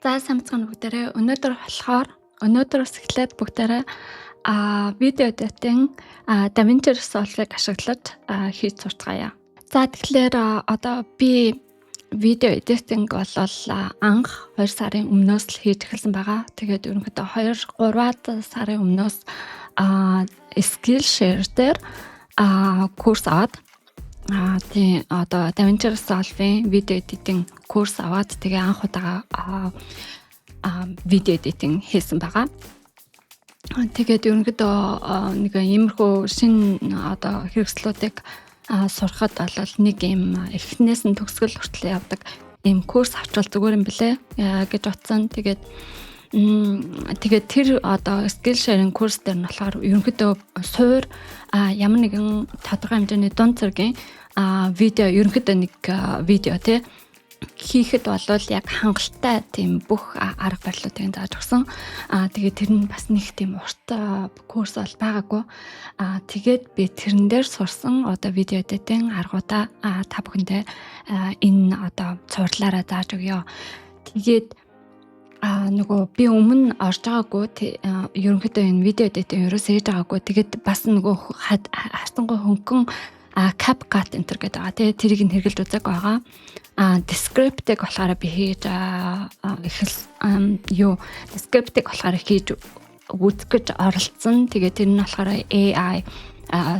За самцхан бүгдээрээ өнөөдрөөс эхлээд бүгдээрээ видео эдитинг DaVinci Resolve-ыг ашиглаж хийж сурцгаая. За тэгэхээр одоо би видео эдитинг бол анх 2 сарын өмнөөс л хийж эхэлсэн байгаа. Тэгээд ерөнхийдөө 2-3 сарын өмнөөс Skillshare дээр курс аваад тий одоо DaVinci Resolve-ийн видео эдитинг курс аваад тэгээ анх удаага видео эдитинг хийсэн байгаа. Тэгээд ерөнхийдөө нэг иймэрхүү шинэ одоо хэрэгслүүдийг сурахад бол нэг юм эхнээс нь төгсгөл хүртэл явдаг ийм курс авчвал зүгээр юм блэ гэж утсан. Тэгээд тэр одоо Skillshare-ийн курс дээр нь болохоор ерөнхийдөө суур ямар нэгэн тодорхой хэмжээний дунд зэргийн видео ерөнхийдөө нэг видео тий хийхэд болвол яг хангалттай тийм бүх арга барилуудыг зааж өгсөн. Тэгээд тэр нь бас нэг тийм урт курс бол байгаагүй. Тэгээд би тэрэн дээр сурсан одоо видео эдитинг аргуудаа та бүхэндээ энэ одоо цуурлаараа зааж өгье. Тэгээд нөгөө би өмнө орж байгаагүй ерөнхийдөө энэ видео эдитинг ерөөсөө хийж байгаагүй. Тэгээд бас нөгөө хатангуй хөнгөн CapCut enter гэдэг байгаа. Тэгээд тэрийг нь хэрэглэж үзэг байгаа. Descriptive болохоор би хийж descriptive болохоор хийж үзэх гэж оролцсон. Тэгээд тэр нь болохоор AI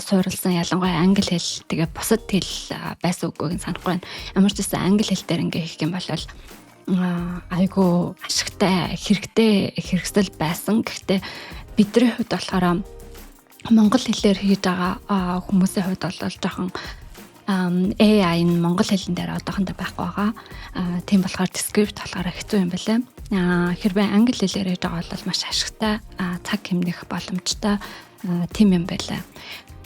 суурилсан ялангуяа англи хэл тэгээд бусад хэл байсан үгүйг санахгүй байна. Ямар ч гэсэн англи хэл дээр ингээ хийх юм бол айгу ашигтай хэрэгсэл байсан. Гэхдээ бидний хувьд болохоор монгол хэлээр хийж байгаа хүмүүсийн хувьд бол жоохон AI нь монгол хэлэн дээр одоохондоо байхгүй байгаа. Тийм болохоор descript болохоор хэцүү юм байна. Хэрвээ англи хэлээр хийж байгаа бол маш ашигтай, цаг хэмнэх боломжтой тийм юм байна.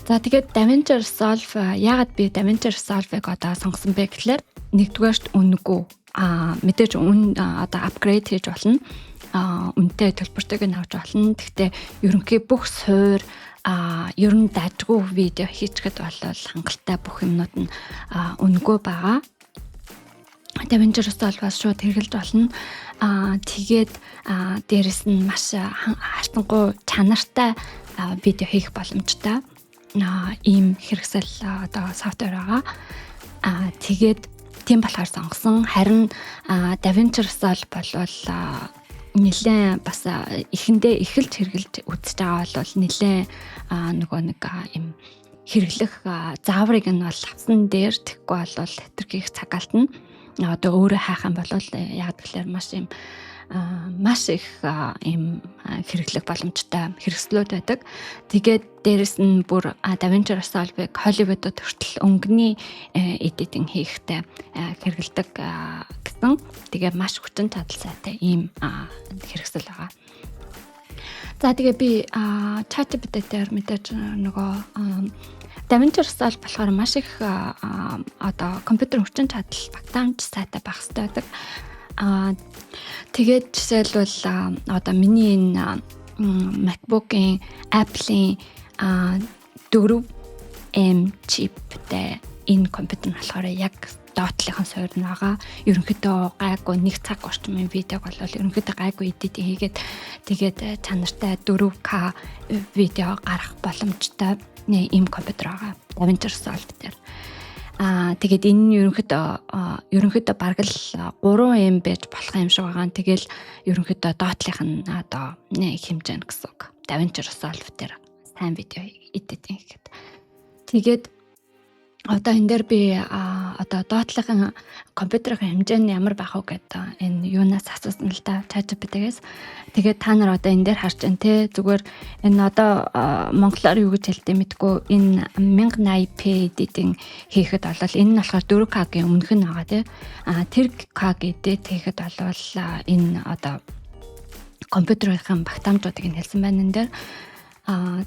За тэгээд DaVinci Resolve яагаад би DaVinci Resolve-ыг одоо сонгосон бэ гэхлээр нэгдүгээрт үнэгүй мэдээж одоо апгрейд хийж болно. Үнэтэй төлбөртэйг нь авч болно. Гэхдээ ерөнхий бүх суур ер нь дажгүй видео хийчихэд бол хангалттай бүх юмнууд нь үнэгүй байгаа. DaVinci Resolve-аас шууд хэрэглэж болно. Тэгээд дээрэс нь маш хартангуй чанартай видео хийх боломжтой ийм хэрэгсэл одоо софтвер байгаа. Тэгээд тийм болохоор сонгосон. Харин DaVinci Resolve болвол нэлээд бас эхэндээ эхэлж хэрэглэж үзэж байгаа бол нэлээд нөгөө нэг юм хэрэглэх зааврыг нь бол авсан дээр тэггүй бол хэтэрхийх цаг алдна. Одоо өөрөө хайх юм бол яг тэгэхээр маш их юм хэрэглэх боломжтой хэрэгслүүд байдаг. Тэгээд дээрэс нь бүр DaVinci Resolve-ыг Hollywood-д хүртэл өнгөний эдитинг хийхдээ хэрэгэлдэг гэсэн. Тэгээ маш хүчин чадалтай ийм хэрэгсэл байгаа. За тэгээ би ChatGPT дээр мэдээж нөгөө DaVinci Resolve болохоор маш их одоо компьютер хүчин чадал багтаамж сайтай байх хэрэгтэй байдаг. Тэгээд жишээлбэл одоо миний энэ MacBook-ийн Apple-ийн 4M чиптэй энэ компьютер нь болохоор яг доотлынхан суур нь байгаа. Ерөнхийдөө гайгүй 1 цаг орчмын видеог бол ерөнхийдөө гайгүй эдитинг хийгээд тэгээд чанартай 4K видео гаргах боломжтой ийм компьютер байгаа. DaVinci Resolve дээр. Тэгээд энэ нь ерөнхийдөө бараг л 3M байж болох юм шиг байгаа. Тэгэл ерөнхийдөө доотлынх нь одоо нэг хэмжээ гэсэн үг. DaVinci Resolve дээр сайн видео эдитинг хийгээд. Тэгээд одоо энэ дээр би одоо доотлынхын компьютерийн хэмжээ нь ямар байх вэ гэдэг энэ юунаас асуусан л да ChatGPT-гээс. Тэгээд та нар одоо энэ дээр харж байна те зүгээр энэ одоо монголоор юу гэж хэлдэг мэдгүй энэ 1080p эдитинг хийхэд бол энэ нь болохоор 4K-гийн өмнөх нь байгаа те. Тэр K эдит хийхэд бол энэ одоо компьютерийн багтаамжуудыг нь хэлсэн байна энэ дээр.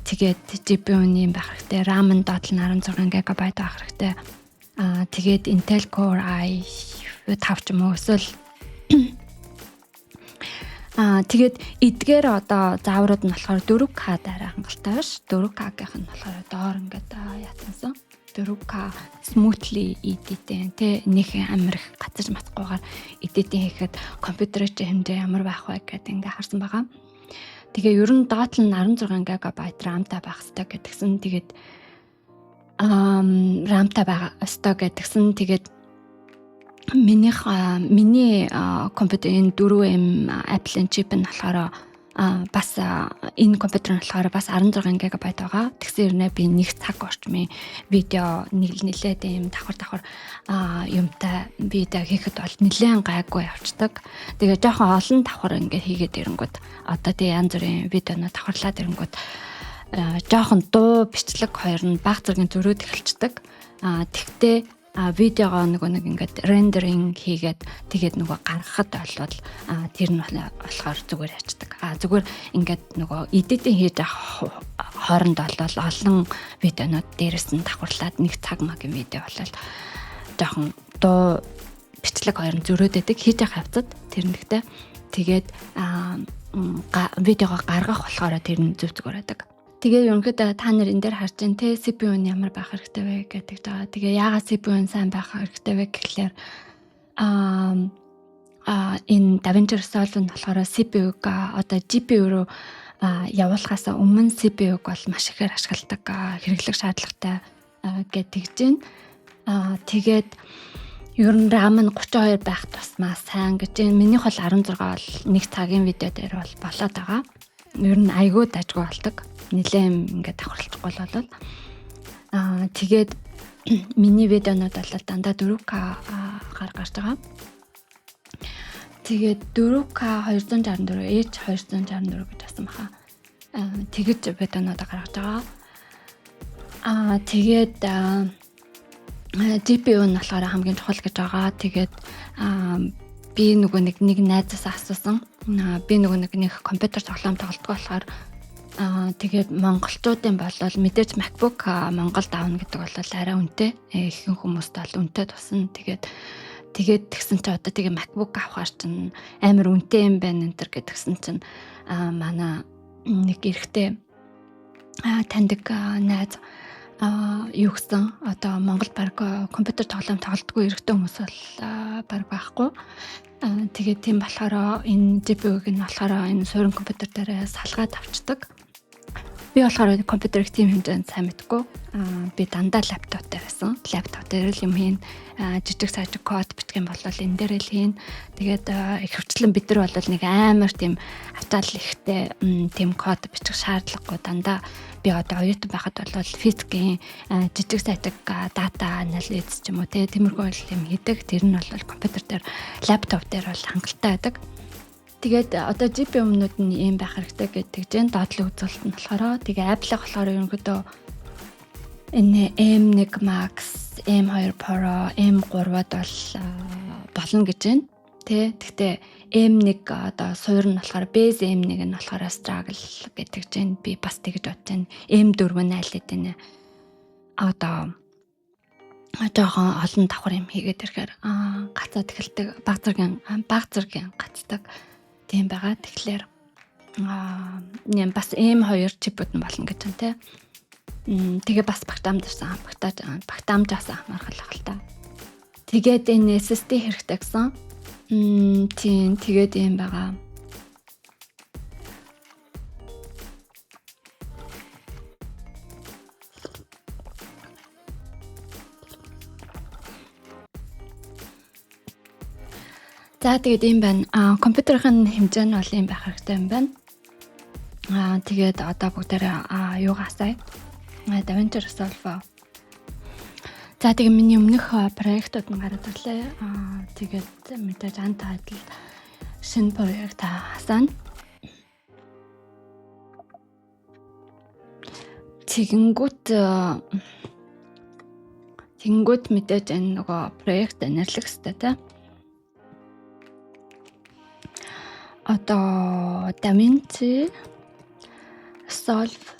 Тэгээд GPU-ний байх хэрэгтэй, RAM нь доотлол нь 16 GB байх хэрэгтэй. Тэгээд Intel Core i5 ч юм уу эсвэл тэгээд эдгээр одоо зааврууд нь болохоор 4K дараа хангалттай биш. 4K-гийнх нь болохоор доор ингээд яатсан. 4K smoothly edit тэ нэг амар их гацаж матгүйгээр edit хийхэд компьютерийн хэмжээ ямар байх вэ гэдэг ингээ харсан байгаа. Тэгээ ер нь доод нь 16 GB RAM-тай байх хэрэгтэй гэдгсэн. Тэгээд RAM-тай байх ёстой гэдгсэн. Тэгээд миний компьютерийн 4M Apple-ын чип нь болохоор бас энэ компьютер нь болохоор бас 16 GB байгаа. Тэгсэн хэрнээ би нэг цаг орчмын видео нэлээд юм давхар юмтай видео хийхэд бол нэлээд гайгүй явцдаг. Тэгээ жоохон олон давхар ингээд хийгээд ирэнгүүт одоо тэгээ янз бүрийн видеоноо давхарлаад ирэнгүүт жоохон дуу бичлэг хоёр нь баг зэргийн зөрөөд эхэлцдэг. Тэгтээ видеогоо нэг ингээд рендеринг хийгээд тэгээд нөгөө гаргахад болвол тэр нь болохоор зүгээр ячдаг. Зүгээр ингээд нөгөө эдитинг хийж авах хооронд болвол олон видеонууд дээрээс нь давхарлаад нэг цаг магийн видео болол жоохон дуу бичлэг хоёр нь зөрөөд байдаг хийж авах явцад тэр нэгтэй тэгээд видеогоо гаргах болохоор тэр нь зүгээр байдаг. Тэгээ ерөнхийдөө та нар энэ дээр харж байна те CPU нь ямар байх хэрэгтэй вэ гэдэг байгаа. Тэгээ яагаад CPU нь сайн байх хэрэгтэй вэ гэхлээр энэ DaVinci Resolve нь болохоор CPU-г одоо GPU руу явуулахаас өмнө CPU-г бол маш ихээр ашигладаг хэрэглэх шаардлагатай гэж байна. Тэгээд ер нь RAM нь 32 байх тусмаа сайн гэж байна. Минийх бол 16 бол нэг цагийн видео дээр бол болоод байгаа. Ер нь айгүй дажгүй болдог. Нилээн ингээд давхарлахгүй болол. Тэгээд миний видеонууд бол дандаа 4K гарч байгаа. Тэгээд 4K 264, H 264 гэж басан баха. Тэгэж видеонууд гаргаж байгаа. Тэгээд GPU нь болохоор хамгийн чухал гэж байгаа. Тэгээд би нөгөө нэг найзаас асуусан. Би нөгөө нэг компьютер тоглоом тоглодог болохоор тэгээд монголчуудын болол мэдээж MacBook Монголд аавна гэдэг бол арай үнэтэй. Ихэнх хүмүүст бол үнэтэй тусна. Тэгээд тэгсэн чи одоо тэгээ MacBook авахар чинь амар үнэтэй юм байна энэ төр гэдгсэн чинь манай нэг эрэгтэй таньдаг найз юу гэсэн одоо Монголд баг компьютер тоглоом тоглодгүй эрэгтэй хүмүүс бол баг байхгүй. Тэгээд тийм болохоор энэ GPU-г нь болохоор энэ суурин компьютер дээр салгаад авчдаг. Би болохоор компьютерийг тийм хэмжээнд сайн мэдгүй. Би дандаа лаптоп дээр байсан. Лаптоп дээр л юм хийн жижиг сажиг код бичих юм бол энэ дээр л хийн. Тэгээд ихэвчлэн бид нар бол нэг амар тийм ачаал ихтэй тийм код бичих шаардлагагүй дандаа би одоо оюутан байхад бол физикийн жижиг сажиг дата анализ ч юм уу тиймэрхүү юм хийдэг. Тэр нь бол компьютер дээр лаптоп дээр бол хангалттай байдаг. Тэгээд одоо GPU-нууд нь ийм байх хэрэгтэй гэдэг чинь доотлын үзүүлэлт нь болохоор тэгээ Apple болохоор ерөнхийдөө энэ M1 Max, M2 Pro, M3-ад бол болно гэж байна. Тэгтээ M1 одоо суур нь болохоор base M1 нь болохоор struggle гэдэг чинь би бас тэгж бодож байна. M4 нь аль хэдийн одоо жоохон олон давхар юм хийгээд ирэхээр гацаад эхэлдэг баг зэргийн гацдаг тийм байгаа. Тэгэхээр бас M2 чипүүд нь болно гэж байна те. Тэгээ бас багтаамжаас хамаархалах л та. Тэгээд энэ SSD хэрэгтэй гэсэн. Тийм тэгээд юм байгаа. За тэгээд юм байна. Компьютерийн хэмжээ нь бол юм байх хэрэгтэй юм байна. Тэгээд одоо бүгдээрээ юугаа асаа. DaVinci Resolve. За тэгээд миний өмнөх проектууд нь гараад ирлээ. Тэгээд мэдээж Untitled шинэ проект асаана. Тэгэнгүүт мэдээж энэ нөгөө проект нэрлэх хэрэгтэй те. Одоо DaVinci Resolve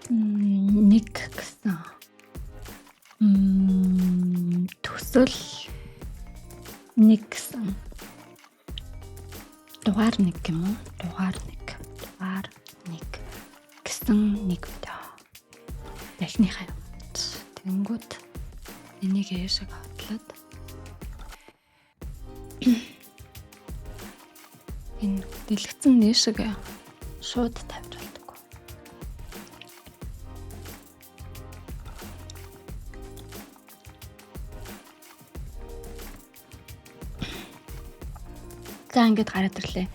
нэг гэсэн төсөл нэг гэсэн дугаар нэг юм уу? Дугаар нэг гэсэн нэг видео. эхнийхээ юм. Тэнгүүд энийг яашаа хотлоод энэ дэлгэцэн нээшиг шууд тавьж болдгоо. За ингээд гараад ирлээ.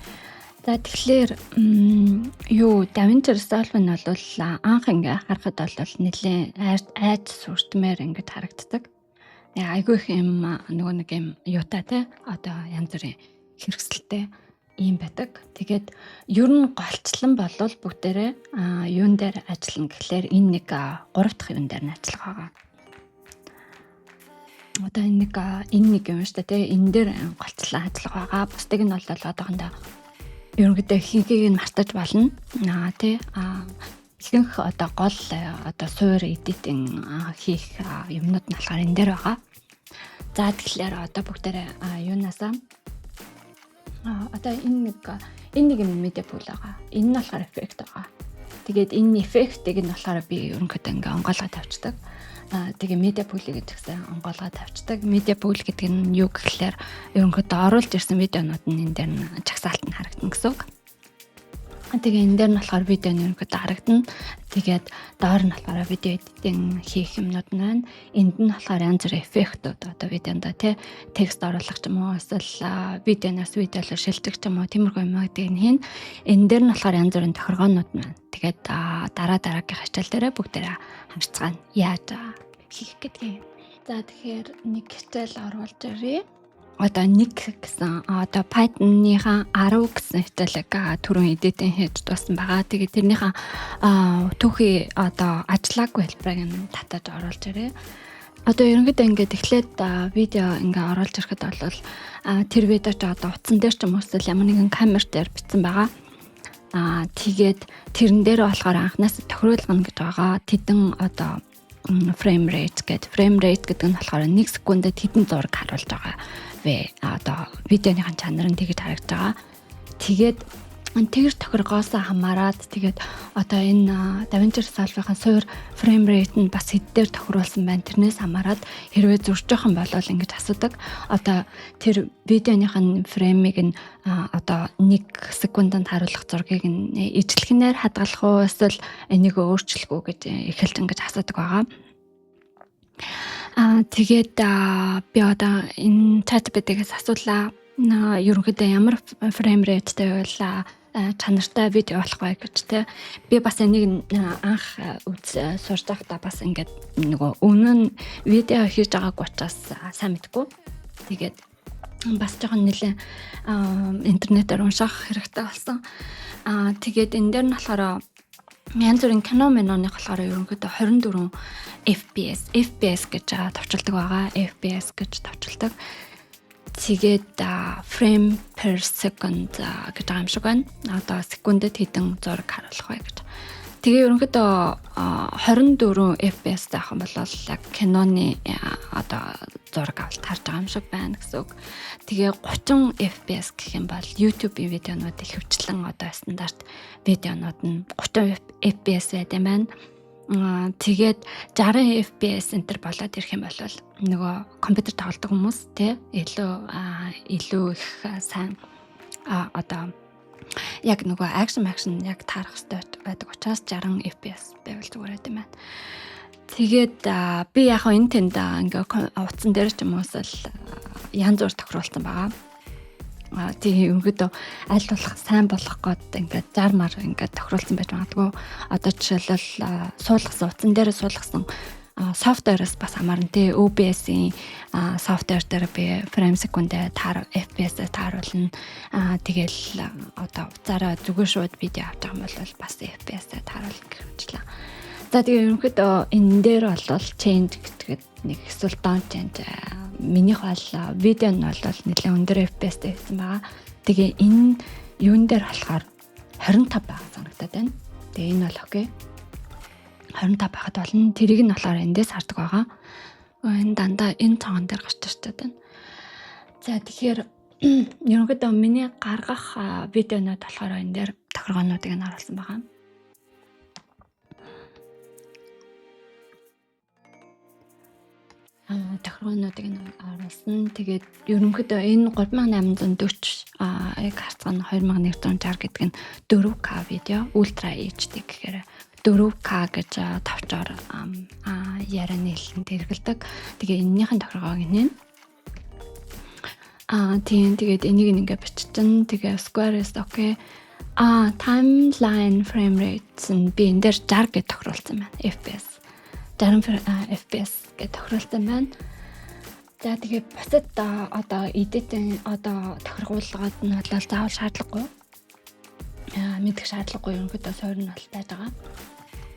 За тэгэхээр юу DaVinci Resolve нь бол анх ингээ харахад бол нэлээд айж сүртмээр ингээд харагддаг. Айгүй их юм нөгөө нэг юм юутай те одоо янз бүрийн хэрэгсэлтэй ийм байдаг. Тэгээд ер нь голчлон болвол бүгдээрээ юун дээр ажиллана гэхлээр энэ нэг 3 дахь юун дээр нь ажиллах байгаа. Одоо энэ нэг юм шүү дээ те энэ дээр голчлон ажиллах байгаа. Бусдыг нь бол одоохондоо ерөнхийдөө ихэнхийг нь мартаж болно. Ихэнх одоо гол одоо суур эдитинг хийх юмнууд нь болохоор энэ дээр байгаа. За тэгэхээр одоо бүгдээрээ юунасаа одоо энэ нэг юм медиа пул байгаа. Энэ нь болохоор эффект байгаа. Тэгээд энэ эффектийг нь болохоор би ерөнхийдөө ингээ онгойлгоо тавьчихдаг. Тэгээ медиа пулийг гэсэн онгойлгоо тавьчихдаг. Медиа пул гэдэг нь юу гэхлээр ерөнхийдөө оруулж ирсэн видеонууд нь энэ дээр нь чагсаалт нь харагдана гэсэн үг. Тэгээ энэ дээр нь болохоор видео нь ерөнхийдөө харагдана. Тэгээд доор нь болохоор видео эдитинг хийх юмнууд нь байна. Энд нь болохоор янз бүрийн эффектүүд одоо видеонд текст оруулах ч юм уу эсвэл видеоноос видеолоо шилжих ч юм уу тиймэрхүү юм гэдгийг нь хийн. Энэ дээр нь болохоор янз бүрийн тохиргоонууд нь байна. Тэгээд дараагийнхаа хичээл дээрээ бүгдээрээ хамжцгаана. Яаж хийх гэдгийг. За тэгэхээр нэг хичээл оруулж ирье. Одоо нэг гэсэн одоо Python-ийнхаа 10 гэсэн хичээлэг түрүүн эдитинг хийж дууссан байгаа. Тэгээд тэрнийхээ түүхий одоо ажиллаагүй хэлбэрийг нь татаж оруулж ирье. Одоо ерөнхийдөө ингээд эхлээд видео ингээ оруулж ирэхэд бол тэр видео ч одоо утсан дээр ч юм уу ямар нэгэн камер дээр бичсэн байгаа. Тэгээд тэрэн дээр болохоор анханаас тохируулгана гэж байгаа. Тэдэн одоо frame rate гэдэг нь болохоор 1 секундэд хэдэн зураг харуулж байгаа вэ? Одоо видеоныхаа чанар нь тэгж харагдаж байгаа. Тэгээд тэгэр тохиргоос хамаарад тэгээд одоо энэ DaVinci Resolve-ийн суур frame rate нь бас хэд дээр тохируулсан байна. Тэрнээс хамаарад хэрвээ зурж байгаа юм бол ингэж асуудаг. Одоо тэр видеоныхын фреймийг нь одоо 1 секундэд харуулах зургийг нь ижлэхнээр хадгалах уу эсвэл энийг өөрчлөх үү гэж эхэлж ингэж асуудаг байгаа. Тэгээд би одоо энэ ChatGPT-гээс асуулаа. Ерөнхийдөө ямар frame rateтэй байла чанартай видео болох вэ гэж те. Би бас энийг анх сурж байхдаа бас ингээд нөгөө өмнө нь видео хийж байгааг учраас сайн мэдгүй. Тэгээд бас жоохон нэлээ интернетээр унших хэрэгтэй болсон. Тэгээд энэ дээр нь болохоор янз бүрийн кино менюны болохоор ерөнхийдөө 24 FPS гэж товчилдог байгаа. FPS гэж товчилдог. Тэгээд frame per second гэж байгаа юм шиг байна. Одоо секундэд хэдэн зураг харуулах вэ гэж. Тэгээ ерөнхийдөө 24 FPS заах юм бол яг киноны одоо зураг авалт харж байгаа юм шиг байна гэсэн үг. Тэгээ 30 FPS гэх юм бол YouTube-ийн видеонууд их хөвчлэн одоо стандарт видеонууд нь 30 FPS байт юм байна. Тэгээд 60 FPS энтер болоод ирэх юм бол нөгөө компьютер тоглодог хүмүүс те илүү их сайн одоо яг нөгөө акшн яг таарах хэрэгтэй байдаг учраас 60 FPS байвал зүгээр байт юм байна. Тэгээд би яг энэ тэнд ингээ утсан дээр ч юм уусал янз бүр тохируулсан байгаа. Тийм өнгөдөө аль болох сайн болох гээд ингээд 60 мар ингээд тохируулсан байж магадгүй. Одоо жишээлбэл утсан дээр суулгасан софтверээс бас хамаарна тий. OBS-ийн софтвер дээр би frame секундэд FPS-ээр тааруулна. Тэгэл одоо уцаараа зүгээр шууд видео авч байгаа юм бол бас FPS-ээр тааруулна гэх мэтлээ. За тэгээ ерөнхийдөө энэ дээр бол change гэдэг нэг эсвэл down change минийх бол видео нь бол нэлээд өндөр FPS-тэй байсан байгаа. Тэгээ энэ юун дээр болохоор 25 байгаа санагдаад байна. Тэгээ энэ бол окей. 25 байхад болно. Тэрийг нь болохоор эндээс хардаг байгаа. Энэ дандаа энэ цогон дээр гарч ирчээд байна. За тэгэхээр ерөнхийдөө миний гаргах видеонууд болохоор энэ дээр тохиргоонуудыг нь оруулсан байгаа. тохиргоонуудыг нь оруулсан. Тэгээд ерөнхийдөө энэ 3840 яг харцгаа нь 2160 гэдэг нь 4K видео Ultra HD гэхээр 4K гэж товчоор ярианы хэлэнд хэрэгэлдэг. Тэгээ энэнийхэн тохиргоог нэ. Тийм тэгээд энийг ингээ бичсэн. Тэгээ Square is okay. Timeline frame rate нь би энэ дээр 60 гэж тохируулсан байна. FPS 60 FPS гэж тохируулсан байна. За тэгээ бусад одоо editing одоо тохиргуулгад нь бол заавал шаардлагагүй. Мэдэх шаардлагагүй ерөнхийдөө суурь нь бол байж байгаа.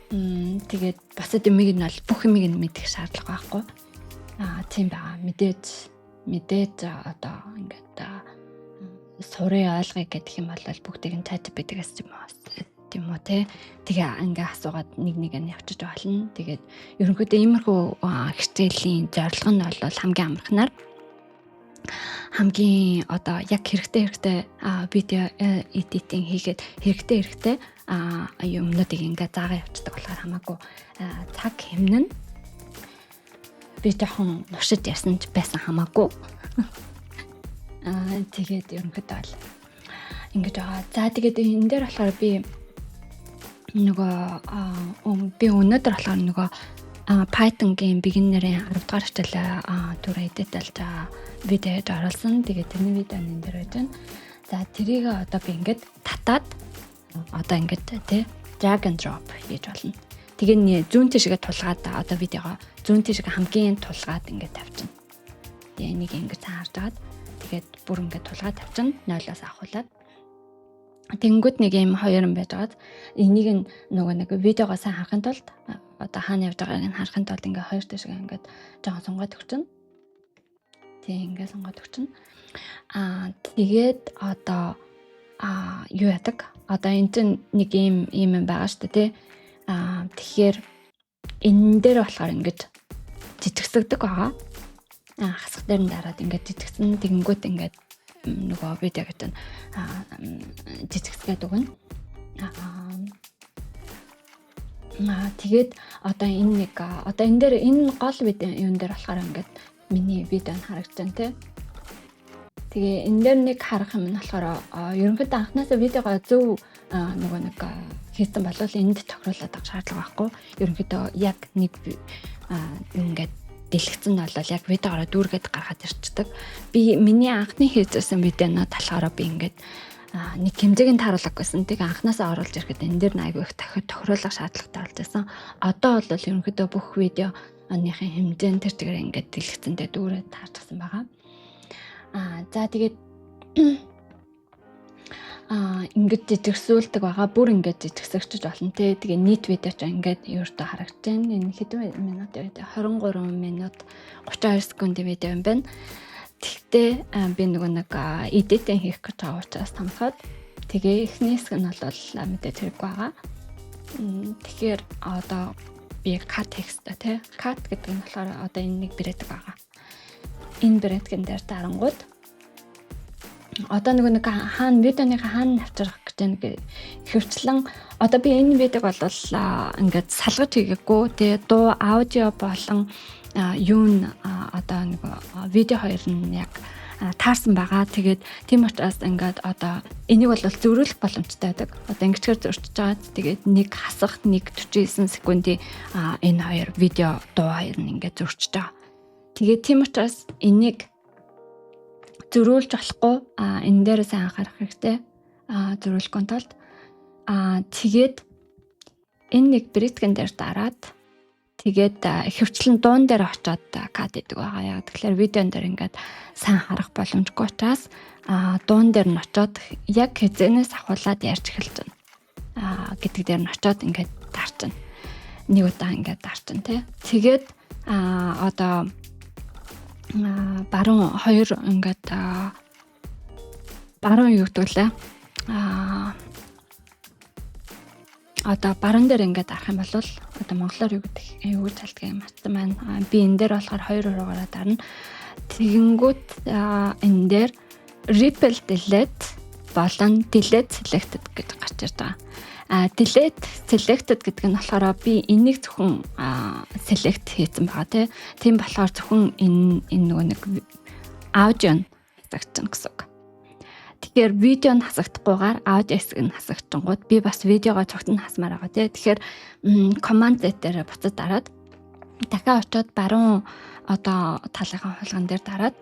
Тэгээд бусад юмыг нь бол бүх юмыг нь мэдэх шаардлага байхгүй. Тийм байгаа. Мэдээж одоо ингээд сурын ойлгоё гэдэг юм бол бүгдийг нь ChatGPT-гээс тийм үү те. Тэгээ ингээ асуугаад нэг нь явчих болно. Тэгээд ерөнхийдөө иймэрхүү хичээлийн зорилго нь бол хамгийн амархнаар хамгийн одоо яг хэрэгтэй видео editing хийгээд хэрэгтэй юмнуудыг ингээ заагаа явуулдаг болохоор хамаагүй цаг хэмнэн би жоохон нушиж ярьсан ч байсан хамаагүй. Тэгээд ерөнхийдөө бол ингэж байгаа. За тэгээд энэ дээр болохоор би өнөөдөр болохоор Python-гийн beginner-ийн 10 дугаар хичээлээ түрээ эдитэлж видеод оруулсан. Тэгээд тэрний видео энэ дээр байж байна. За тэрийг одоо би ингээд татаад одоо ингээд тий drag and drop хийж болно. Тэгээд зүүн тишгээ тулгаад одоо видеого зүүн тишгээ хамгийн тулгаад ингээд тавьчихна. Тэгээ энийг ингээд харж агаад тэгээд бүр ингээд тулгаад тавьчихна. 0-оос ахуулаад тэнгүүд нэг юм хоёр юм байж байгаад энийг нэг видеого сайн харахын тулд одоо хаана явж байгааг нь харахын тулд ингээ хоёр тишгээ ингээд жоохон сонгоод өгчнө. Тийм ингээ сонгоод өгчнө. Тэгээд одоо юу яадаг? Одоо энэ чинь нэг юм байгаа шүү дээ тий. Тэгэхээр энэ дээр болохоор ингээд жижигсэгдэг байгаа. Хасах дээр нь дараад ингээд жижигсэн тэнгүүд ингээд нөгөө видео гэдэг жижигсгээд өгнө. Тэгээд одоо энэ нэг одоо энэ дээр энэ гол видео юун дээр болохоор ингээд миний видео нь харагдаж байна тий. Тэгээ энэ дээр нэг харах юм нь болохоор ерөнхийдөө анхнаасаа видеого зөв нөгөө нэг хийсэн бол энд тохируулаад авах шаардлага байхгүй. Ерөнхийдөө яг нэг ингээд дэлгэцэн нь бол яг видеогоор дүүргээд гаргаад ирчдэг. Би миний анхны хийжсэн видеоноо талаараа би ингээд нэг хэмжээг нь тааруулах гэсэн. Тэг анхнаасаа оруулж ирэхэд энэ дээр айгүй их тохируулах шаардлагатай болж байсан. Одоо бол ерөнхийдөө бүх видеоныхын хэмжээ нь тэр чигээр ингээд дэлгэцэндээ дүүрээд таарчихсан байгаа. За тэгээд ингээд жижигсүүлдэг байгаа. Бүр ингээд жижигсэгчж болно те. Тэгээ нийт видео ч ингээд ердөө харагдаж байна. Энэ хэдэн минут вэ? 23 минут 32 секундын видео юм байна. Тэгтээ би нэг эдитинг хийх гэж байгаа учраас томсоод тэгээ эхний хэсэг нь бол мэдээ тэрэг байгаа. Тэгэхээр одоо би cut хийхтэй те. Cut гэдэг нь болохоор одоо энэ нэг брэдэг байгаа. Энэ брэдгэн дээр дарангууд одоо нэг хаана видеоныхаа хаана авчрах гэж нэг хөвчлэн одоо би энэ видеог бол ингээд салгаж хийгээгүй тэгээ дуу аудио болон юун одоо нэг видео хоёр нь яг таарсан байгаа. Тэгээд тийм учраас ингээд одоо энийг бол зөрүүлэх боломжтой байдаг. Одоо ингэчээр зөрчиж байгаа. Тэгээд нэг хасах нэг 49 секундын энэ хоёр видео дуу хоёр нь ингээд зөрчиж байгаа. Тэгээд тийм учраас энийг зөрүүлж болохгүй энэ дээр сайн анхаарах хэрэгтэй. Зөрүүлэхгүй тулд тэгээд энэ нэг брэдгэн дээр дараад тэгээд хөвчлэн дуун дээр очиод кат идэг байгаа. Яг тэгэхээр видеон дээр ингээд сайн харах боломжгүй учраас дуун дээр нь очиод яг хязгаарнаас ахуулаад ярьж эхэлж байна. Гэдэг дээр нь очиод ингээд дарчна. Нэг удаа ингээд дарчна тий. Тэгээд одоо баруун хоёр ингээд баруун юу гэдэг лээ. Одоо баруун дээр ингээд арах юм бол одоо монголоор юу гэдэг юу гэж хэлдэг юм атсан байна. Би энэ дээр болохоор 2 уруугаараа дарна. Тэгэнгүүт энэ дээр ripple delete болон delete selected гэж гарч ирж байгаа. delete selected гэдэг нь болохоор би энийг зөвхөн select хийсэн байгаа тийм болохоор зөвхөн энэ нөгөө нэг аудио нь хасагдчихна гэсэн үг. Тэгэхээр видео нь хасагдахгүйгээр аудио хэсэг нь хасагдчихгууд би бас видеогоо цогт нь хасмаар байгаа тэгэхээр command Z дээр буцаж дараад дахиад очиод баруун одоо талынхаа хулган дээр дараад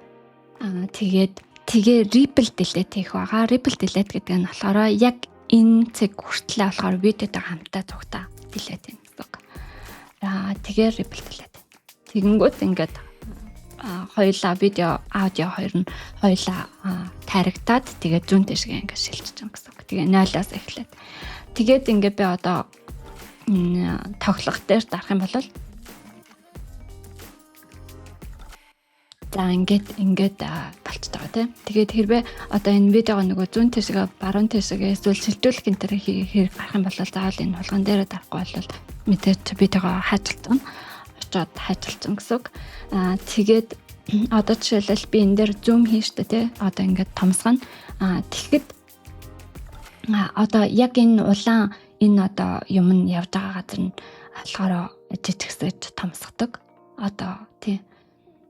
тэгээ ripple delete хийх байгаа. Ripple delete гэдэг нь болохоор яг энэ цэг хүртлээ болохоор видеотой хамтаа цугтаа delete хийх гэсэн үг. Тэгээ ripple delete. Тэгэнгүүт ингээд хоёулаа видео, аудио хоёр нь хоёулаа таригдаад тэгээ зүүн дэшгээ ингээд шилжиж байгаа гэсэн үг. Тэгээ 0-аас эхлээд. Тэгээд ингээд би одоо тоглох дээр дарах юм бол за ингээд болчихж байгаа тийм. Тэгээд хэрвээ одоо энэ видеого нөгөө зүүн дэшгээ, баруун дэшгээ эсвэл шилжүүлэх энэ төр хэрэг гарах юм бол заавал энэ хулган дээр дарахгүй бол мэдээч видеого хаажилтна. Очоод хаажилсан гэсэн үг. Тэгээд одоо жишээлбэл би энэ дээр зум хийн штэ тий. Одоо ингээд томсгоно. Тэгэхэд одоо яг энэ улаан энэ одоо юм нь явж байгаа газар нь болохоор жижигсэж томсгодог. Одоо тий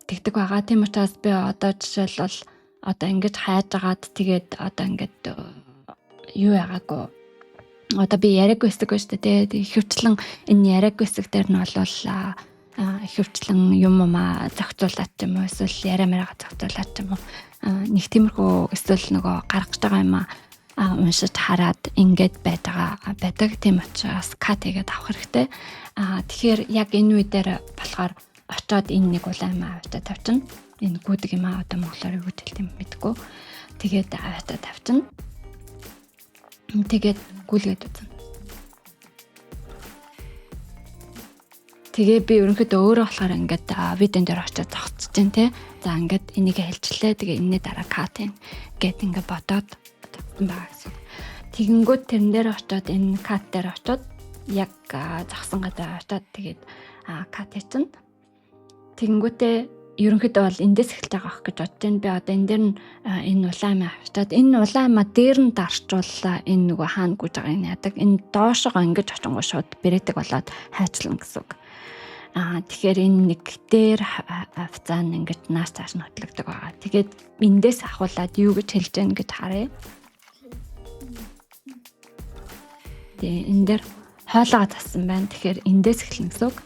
тэгдэг байгаа. Тийм учраас би одоо жишээлбэл одоо ингэж хайжгаад тэгээд одоо ингээд юу яагаагүй. Одоо би яриаггүй хэсэг байна шүү дээ. Ихэвчлэн энэ яриаггүй хэсэг дээр нь бол ихэвчлэн юм зохицуулаад ч юм уу эсвэл яриамаараа зохицуулаад ч юм уу нэг тиймэрхүү эсвэл нөгөө гаргаж байгаа юм уншиж хараад ингээд байдаг. Тийм учраас кат хийгээд авах хэрэгтэй. Тэгэхээр яг энэ үе дээр болохоор очоод энэ нэг улаан аваатаа тавьчихна. Энэ гүдэг юм одоо монголоор юу гэж хэлдэг юм мэдгүй. Тэгээд аваатаа тавьчихна. Тэгээд гүйлгээд үзнэ. Тэгээ би ерөнхийдөө өөрөө болохоор ингээд видеон дээр очиж зогсож जैन тий. За ингээд энийг хэлжлээ. Тэгээ энэний дараа кат гэд ингээд бодоод зогсон байгаа гэсэн. Тэгэнгүүт тэрэн дээр очиод энэ кат дээр очиод яг зогсон газар очиод тэгээд кат хийчихнэ. Тэгэнгүүтээ ерөнхийдөө бол эндээс эхэлж байгаа ах гэж бодож байна. Би одоо энэ дээр нь энэ улаан ам авчаад энэ улаан ама дээр нь дарчууллаа энэ нөгөө хаана гүйж байгаа юм яадаг. Энэ доошоо ингэж очингоо шууд бэрэтэг болоод хайчлан гэсэн үг. Тэгэхээр энэ нэг дээр авцаа нь ингэж нааш цааш нь хөтлөгдөг байгаа. Тэгээд эндээс ахуулаад юу гэж хэлж гэн гэж харъя. Тэгээ энэ дээр хоолойгоо зассан байна. Тэгэхээр эндээс эхэлнэ гэсэн үг.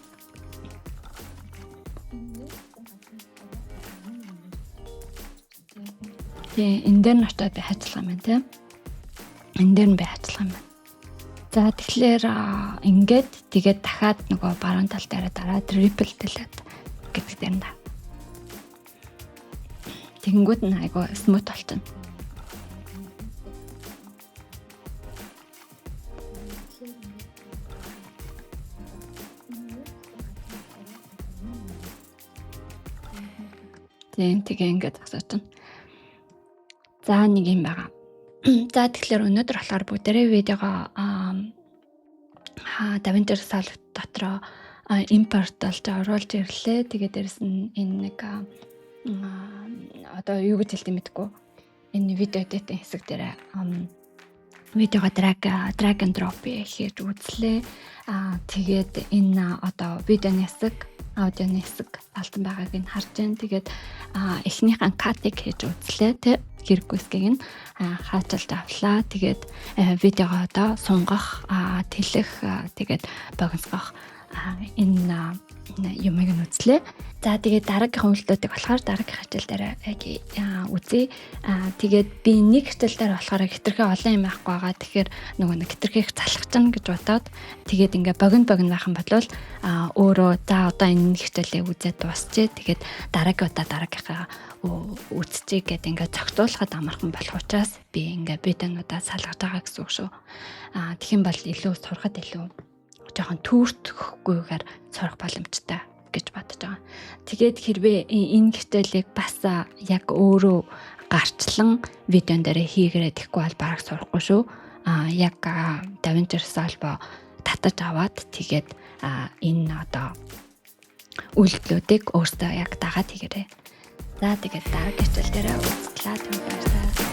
Тэгээ энэ дээр нь очиод би хайцлах юм байна тийм. Энэ дээр нь би хайцлах юм байна. За тэгэхээр ингээд тэгээд дахиад нөгөө баруун тал дээр дараад ripple delete гэдэг дээр нь. Тэгэнгүүт нь айгу смут болчихно. Тэгээ ингээд асуусан. За нэг юм байгаа. За тэгэхээр өнөөдөр болохоор бүгдээрээ видеого DaVinci Resolve дотроо импорт болж оруулж ирлээ. Тэгээд дээрэс нь энэ нэг одоо юу гэж хэлдэг мэдэхгүй. Энэ видео эдитинг хэсэг дээр видеого drag and drop хийж үзлээ. Тэгээд энэ одоо видеоны хэсэг, аудионы хэсэг алтан байгааг нь харж байна. Тэгээд эхнийхэн катыг хийж үзлээ. Тэ хэрэггүй хэсгийг нь хаачилж авлаа. Тэгээд видеого одоо сунгах, тэлэх, тэгээд богиносгох энэ юмыг нь үзлээ. За тэгээд дараагийн үйлдэлүүдийг болохоор дараагийн хичээл дээр үзье. Тэгээд би нэг хичээл дээр болохоор хитрхээ олон юм байхгүй байгаа. Тэгэхээр нөгөө нэг хитрхийг залхachна гэж бодоод тэгээд ингээ богино байх юм бол өөрөө за одоо энэ хичээлээ үзээд дуусчээ. Тэгээд дараагийн удаа дараагийнхаа үзчихье гэдэг ингээ зохицуулахад амархан болох учраас би ингээ видеонуудаа салгаж байгаа гэсэн үг шүү. Тэгэх юм бол илүү сурахад илүү жоохон түүртгөхгүйгээр сурах боломжтой гэж бодож байгаа. Тэгээд хэрвээ энэ хичээлийг бас яг өөрөө гарчлан видеон дээр хийгээрэй гэхгүй бол бараг сурахгүй шүү. Яг DaVinci Resolve татаж аваад тэгээд энэ одоо үйлдэлүүдийг өөртөө яг дагаад хийгээрэй. За тэгээд дараагийн хичээл дээр уулзлаа.